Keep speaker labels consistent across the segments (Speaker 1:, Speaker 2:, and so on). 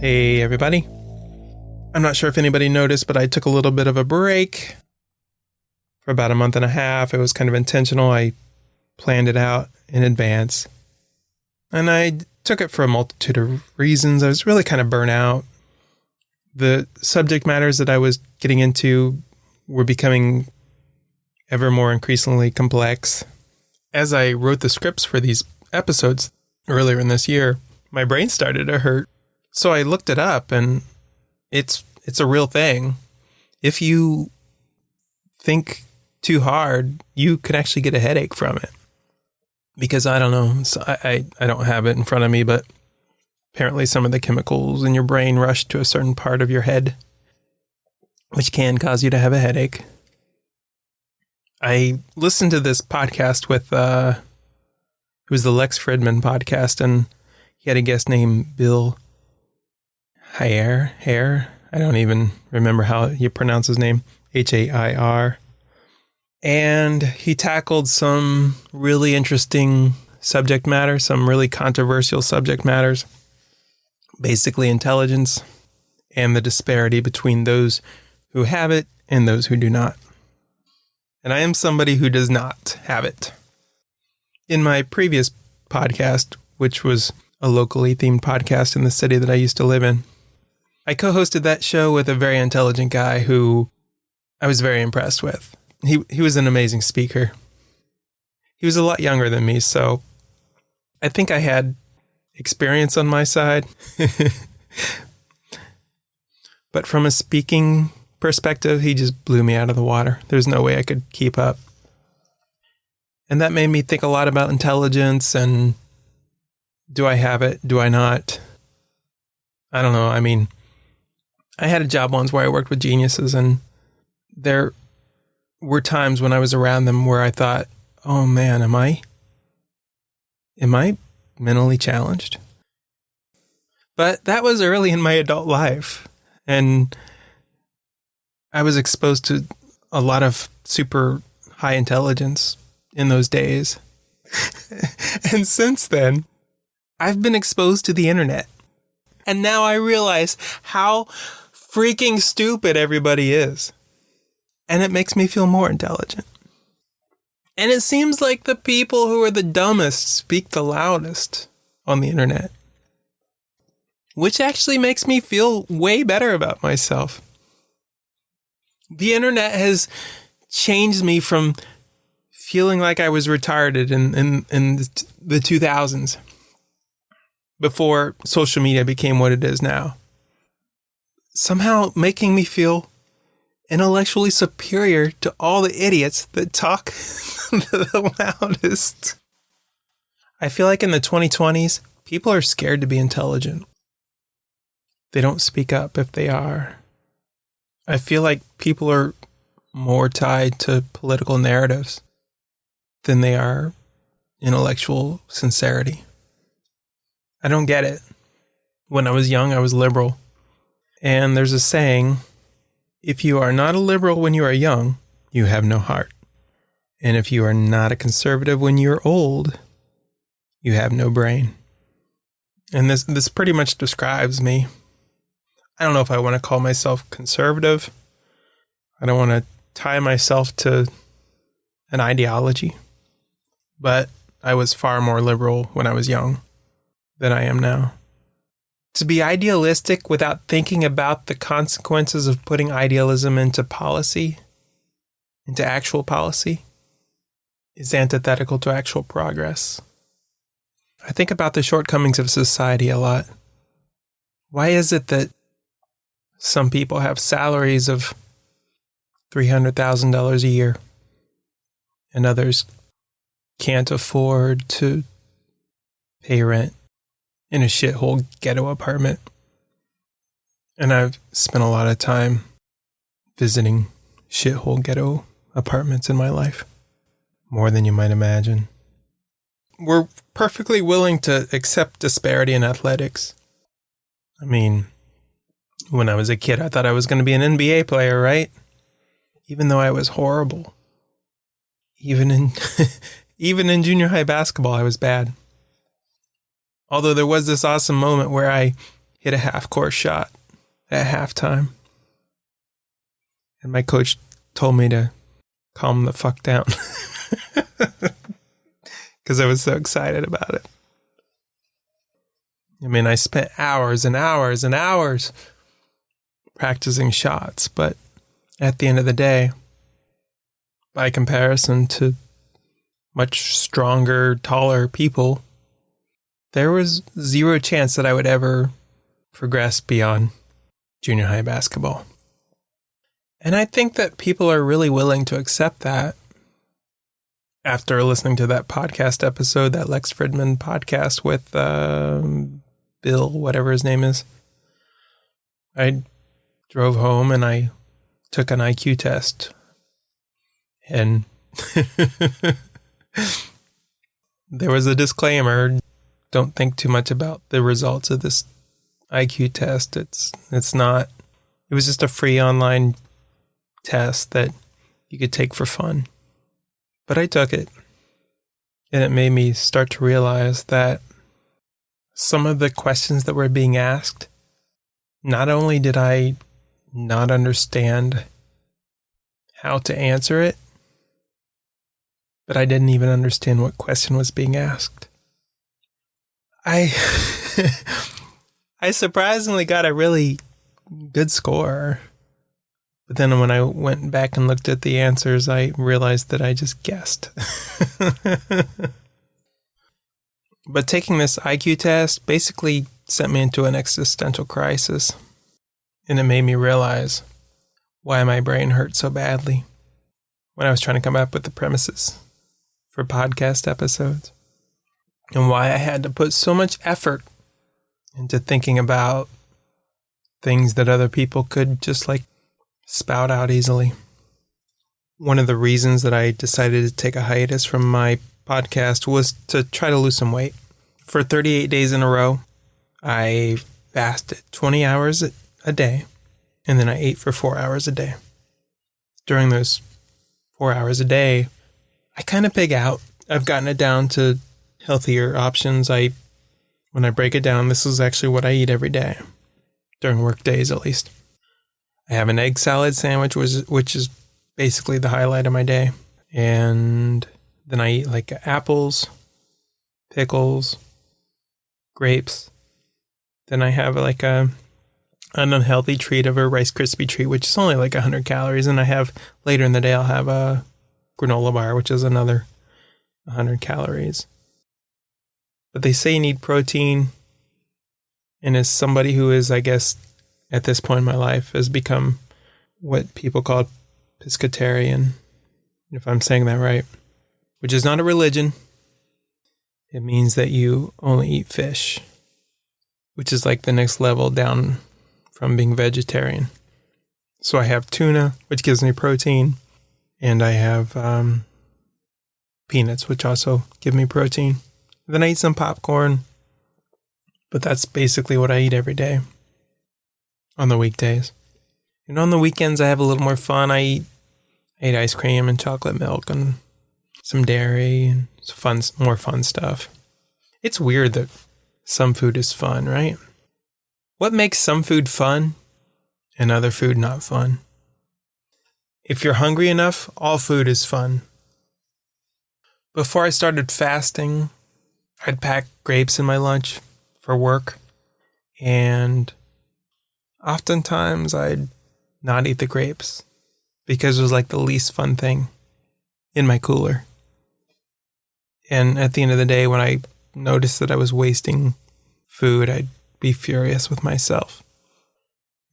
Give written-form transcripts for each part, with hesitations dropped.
Speaker 1: Hey everybody. I'm not sure if anybody noticed, but I took a little bit of a break for about a month and a half. It was kind of intentional. I planned it out in advance. And I took it for a multitude of reasons. I was really kind of burnt out. The subject matters that I was getting into were becoming ever more increasingly complex. As I wrote the scripts for these episodes earlier in this year, my brain started to hurt. So I looked it up, and it's a real thing. If you think too hard, you can actually get a headache from it. Because I don't know, so I don't have it in front of me, but apparently some of the chemicals in your brain rush to a certain part of your head, which can cause you to have a headache. I listened to this podcast with, it was the Lex Fridman podcast, and he had a guest named Bill Hair. I don't even remember how you pronounce his name. Hair. And he tackled some really interesting subject matter, some really controversial subject matters. Basically intelligence and the disparity between those who have it and those who do not. And I am somebody who does not have it. In my previous podcast, which was a locally themed podcast in the city that I used to live in, I co-hosted that show with a very intelligent guy who I was very impressed with. He was an amazing speaker. He was a lot younger than me, so I think I had experience on my side. But from a speaking perspective, he just blew me out of the water. There's no way I could keep up. And that made me think a lot about intelligence and do I have it? Do I not? I don't know. I mean, I had a job once where I worked with geniuses, and there were times when I was around them where I thought, oh man, am I mentally challenged? But that was early in my adult life, and I was exposed to a lot of super high intelligence in those days. And since then, I've been exposed to the internet. And now I realize how freaking stupid everybody is. And it makes me feel more intelligent. And it seems like the people who are the dumbest speak the loudest on the internet. Which actually makes me feel way better about myself. The internet has changed me from feeling like I was retarded in the 2000s. Before social media became what it is now. Somehow making me feel intellectually superior to all the idiots that talk the loudest. I feel like in the 2020s, people are scared to be intelligent. They don't speak up if they are. I feel like people are more tied to political narratives than they are intellectual sincerity. I don't get it. When I was young, I was liberal. And there's a saying, if you are not a liberal when you are young, you have no heart. And if you are not a conservative when you're old, you have no brain. And this pretty much describes me. I don't know if I want to call myself conservative. I don't want to tie myself to an ideology. But I was far more liberal when I was young than I am now. To be idealistic without thinking about the consequences of putting idealism into policy, into actual policy, is antithetical to actual progress. I think about the shortcomings of society a lot. Why is it that some people have salaries of $300,000 a year and others can't afford to pay rent in a shithole ghetto apartment? And I've spent a lot of time visiting shithole ghetto apartments in my life. More than you might imagine. We're perfectly willing to accept disparity in athletics. I mean, when I was a kid, I thought I was going to be an NBA player, right? Even though I was horrible. Even in junior high basketball, I was bad. Although there was this awesome moment where I hit a half-course shot at halftime. And my coach told me to calm the fuck down because I was so excited about it. I mean, I spent hours and hours and hours practicing shots, but at the end of the day, by comparison to much stronger, taller people, there was zero chance that I would ever progress beyond junior high basketball. And I think that people are really willing to accept that. After listening to that podcast episode, that Lex Fridman podcast with Bill, whatever his name is, I drove home and I took an IQ test. And there was a disclaimer: don't think too much about the results of this IQ test. It was just a free online test that you could take for fun. But I took it, and it made me start to realize that some of the questions that were being asked, not only did I not understand how to answer it, but I didn't even understand what question was being asked. I surprisingly got a really good score. But then when I went back and looked at the answers, I realized that I just guessed. But taking this IQ test basically sent me into an existential crisis. And it made me realize why my brain hurt so badly when I was trying to come up with the premises for podcast episodes. And why I had to put so much effort into thinking about things that other people could just spout out easily. One of the reasons that I decided to take a hiatus from my podcast was to try to lose some weight. For 38 days in a row, I fasted 20 hours a day, and then I ate for 4 hours a day. During those 4 hours a day, I kind of pig out. I've gotten it down to healthier options. When I break it down, this is actually what I eat every day, during work days at least. I have an egg salad sandwich, which is basically the highlight of my day. And then I eat apples, pickles, grapes. Then I have an unhealthy treat of a Rice Krispie treat, which is only 100 calories. And I have, later in the day, I'll have a granola bar, which is another 100 calories. But they say you need protein. And as somebody who is, I guess, at this point in my life, has become what people call pescatarian, if I'm saying that right, which is not a religion. It means that you only eat fish, which is the next level down from being vegetarian. So I have tuna, which gives me protein, and I have peanuts, which also give me protein. Then I eat some popcorn, but that's basically what I eat every day. On the weekdays. And on the weekends, I have a little more fun. I ate ice cream and chocolate milk and some dairy and more fun stuff. It's weird that some food is fun, right? What makes some food fun and other food not fun? If you're hungry enough, all food is fun. Before I started fasting, I'd pack grapes in my lunch for work, and oftentimes I'd not eat the grapes because it was the least fun thing in my cooler. And at the end of the day, when I noticed that I was wasting food, I'd be furious with myself.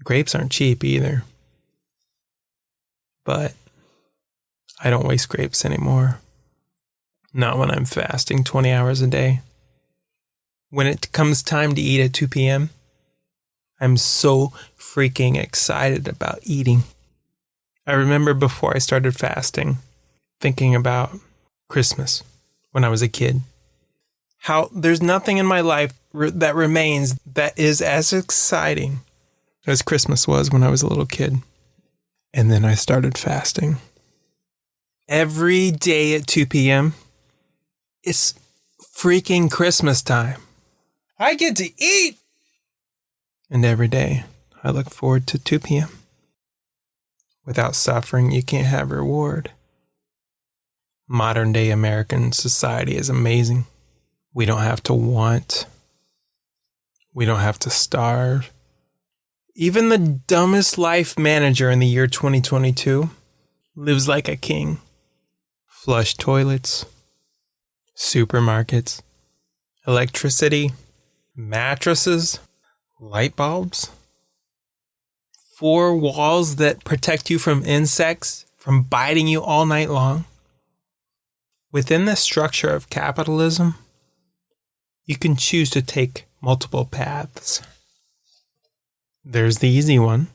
Speaker 1: Grapes aren't cheap either. But I don't waste grapes anymore. Not when I'm fasting 20 hours a day. When it comes time to eat at 2 p.m., I'm so freaking excited about eating. I remember before I started fasting, thinking about Christmas when I was a kid. How there's nothing in my life that remains that is as exciting as Christmas was when I was a little kid. And then I started fasting. Every day at 2 p.m., it's freaking Christmas time. I get to eat! And every day, I look forward to 2 p.m. Without suffering, you can't have reward. Modern day American society is amazing. We don't have to want. We don't have to starve. Even the dumbest life manager in the year 2022 lives like a king. Flush toilets, supermarkets, electricity, mattresses, light bulbs, 4 walls that protect you from insects from biting you all night long. Within the structure of capitalism, you can choose to take multiple paths. There's the easy one,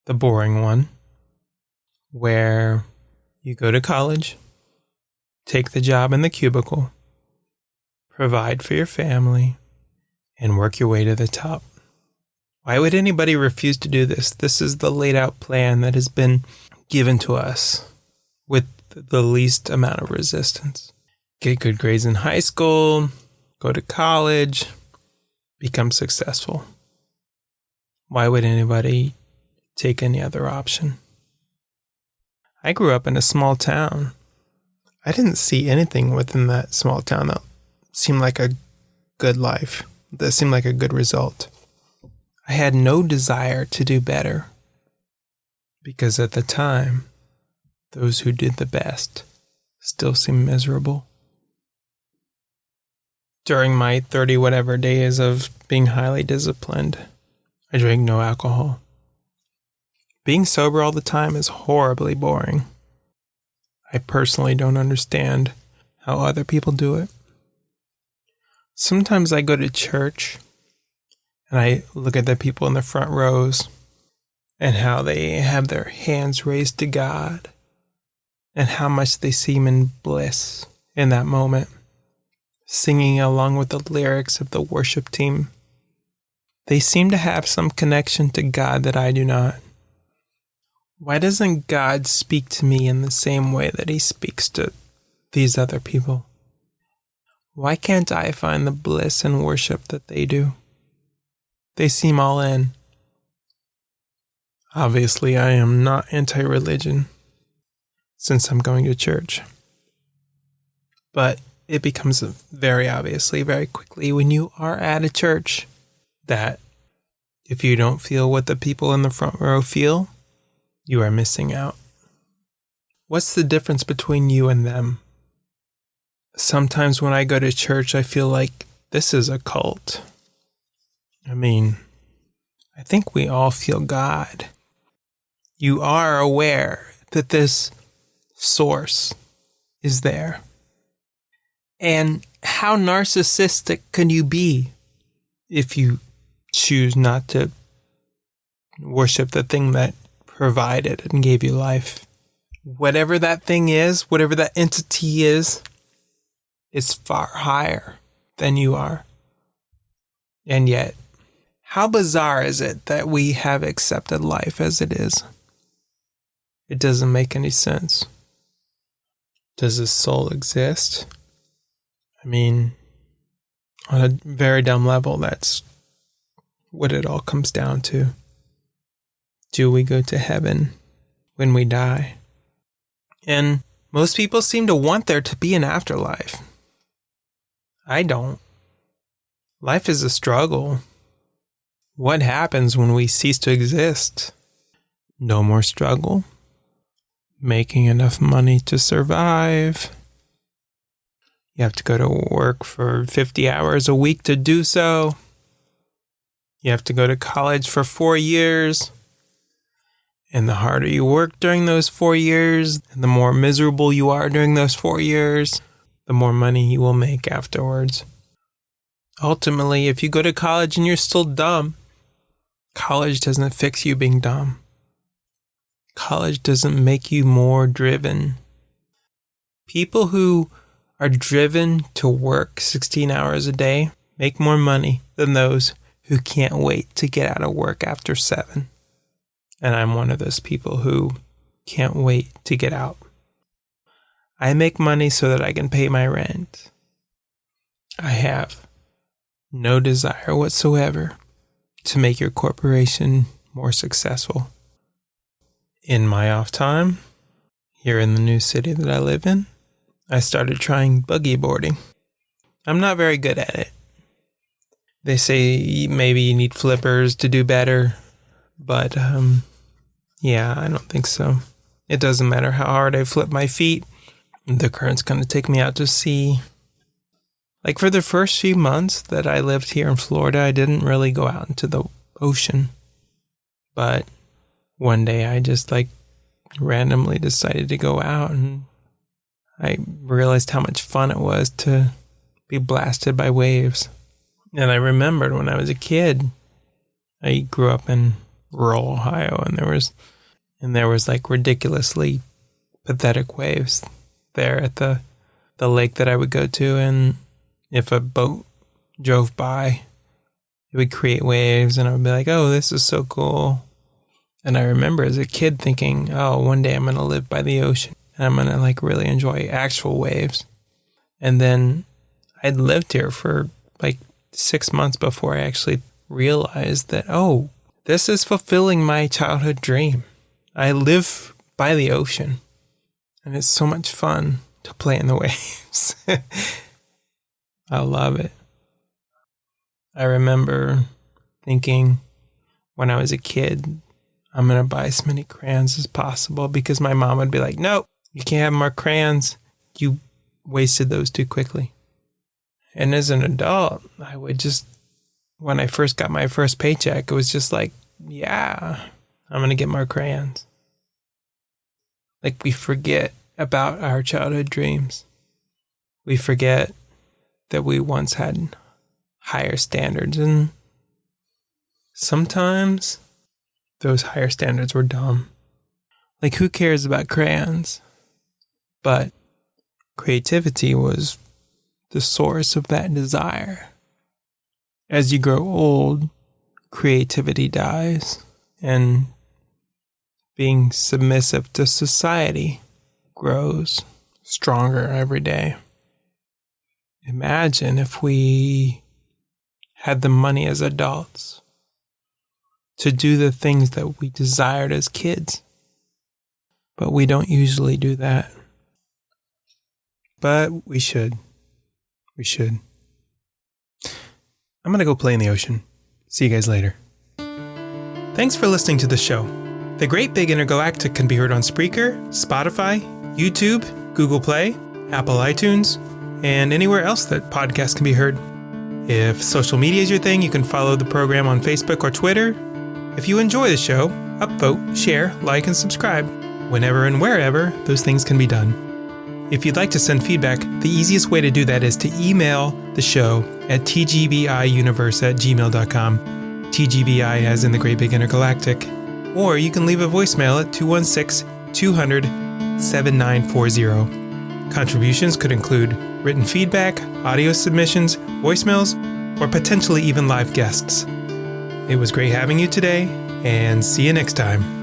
Speaker 1: the boring one, where you go to college, take the job in the cubicle, provide for your family, and work your way to the top. Why would anybody refuse to do this? This is the laid out plan that has been given to us with the least amount of resistance. Get good grades in high school, go to college, become successful. Why would anybody take any other option? I grew up in a small town. I didn't see anything within that small town that seemed like a good life, that seemed like a good result. I had no desire to do better because at the time, those who did the best still seemed miserable. During my 30 whatever days of being highly disciplined, I drank no alcohol. Being sober all the time is horribly boring. I personally don't understand how other people do it. Sometimes I go to church and I look at the people in the front rows and how they have their hands raised to God and how much they seem in bliss in that moment, singing along with the lyrics of the worship team. They seem to have some connection to God that I do not. Why doesn't God speak to me in the same way that he speaks to these other people? Why can't I find the bliss and worship that they do? They seem all in. Obviously, I am not anti-religion since I'm going to church. But it becomes very obviously, very quickly when you are at a church that if you don't feel what the people in the front row feel, you are missing out. What's the difference between you and them? Sometimes when I go to church, I feel like this is a cult. I mean, I think we all feel God. You are aware that this source is there. And how narcissistic can you be if you choose not to worship the thing that provided and gave you life? Whatever that thing is, whatever that entity is far higher than you are. And yet, how bizarre is it that we have accepted life as it is? It doesn't make any sense. Does a soul exist? I mean, on a very dumb level, that's what it all comes down to. Do we go to heaven when we die? And most people seem to want there to be an afterlife. I don't. Life is a struggle. What happens when we cease to exist? No more struggle. Making enough money to survive. You have to go to work for 50 hours a week to do so. You have to go to college for 4 years. And the harder you work during those 4 years, and the more miserable you are during those 4 years, the more money you will make afterwards. Ultimately, if you go to college and you're still dumb, college doesn't fix you being dumb. College doesn't make you more driven. People who are driven to work 16 hours a day make more money than those who can't wait to get out of work after 7. And I'm one of those people who can't wait to get out. I make money so that I can pay my rent. I have no desire whatsoever to make your corporation more successful. In my off time, here in the new city that I live in, I started trying buggy boarding. I'm not very good at it. They say maybe you need flippers to do better, but yeah, I don't think so. It doesn't matter how hard I flip my feet, the current's going to take me out to sea. Like for the first few months that I lived here in Florida, I didn't really go out into the ocean. But one day I just randomly decided to go out, and I realized how much fun it was to be blasted by waves. And I remembered when I was a kid, I grew up in rural Ohio, and there was ridiculously pathetic waves there at the lake that I would go to, and if a boat drove by, it would create waves, and I would be like, oh, this is so cool. And I remember as a kid thinking, oh, one day I'm going to live by the ocean, and I'm going to really enjoy actual waves. And then I'd lived here for 6 months before I actually realized that, oh, this is fulfilling my childhood dream. I live by the ocean, and it's so much fun to play in the waves. I love it. I remember thinking when I was a kid, I'm going to buy as many crayons as possible, because my mom would be like, nope, you can't have more crayons. You wasted those too quickly. And as an adult, I would when I first got my first paycheck, it was just yeah, I'm going to get more crayons. We forget about our childhood dreams. We forget that we once had higher standards, and sometimes those higher standards were dumb. Who cares about crayons? But creativity was the source of that desire. As you grow old, creativity dies, and being submissive to society grows stronger every day. Imagine if we had the money as adults to do the things that we desired as kids. But we don't usually do that. But we should. We should. I'm going to go play in the ocean. See you guys later. Thanks for listening to the show. The Great Big Intergalactic can be heard on Spreaker, Spotify, YouTube, Google Play, Apple iTunes, and anywhere else that podcasts can be heard. If social media is your thing, you can follow the program on Facebook or Twitter. If you enjoy the show, upvote, share, like, and subscribe. Whenever and wherever those things can be done. If you'd like to send feedback, the easiest way to do that is to email the show at tgbiuniverse@gmail.com. TGBI as in the Great Big Intergalactic. Or you can leave a voicemail at 216-200-7940. Contributions could include written feedback, audio submissions, voicemails, or potentially even live guests. It was great having you today, and see you next time.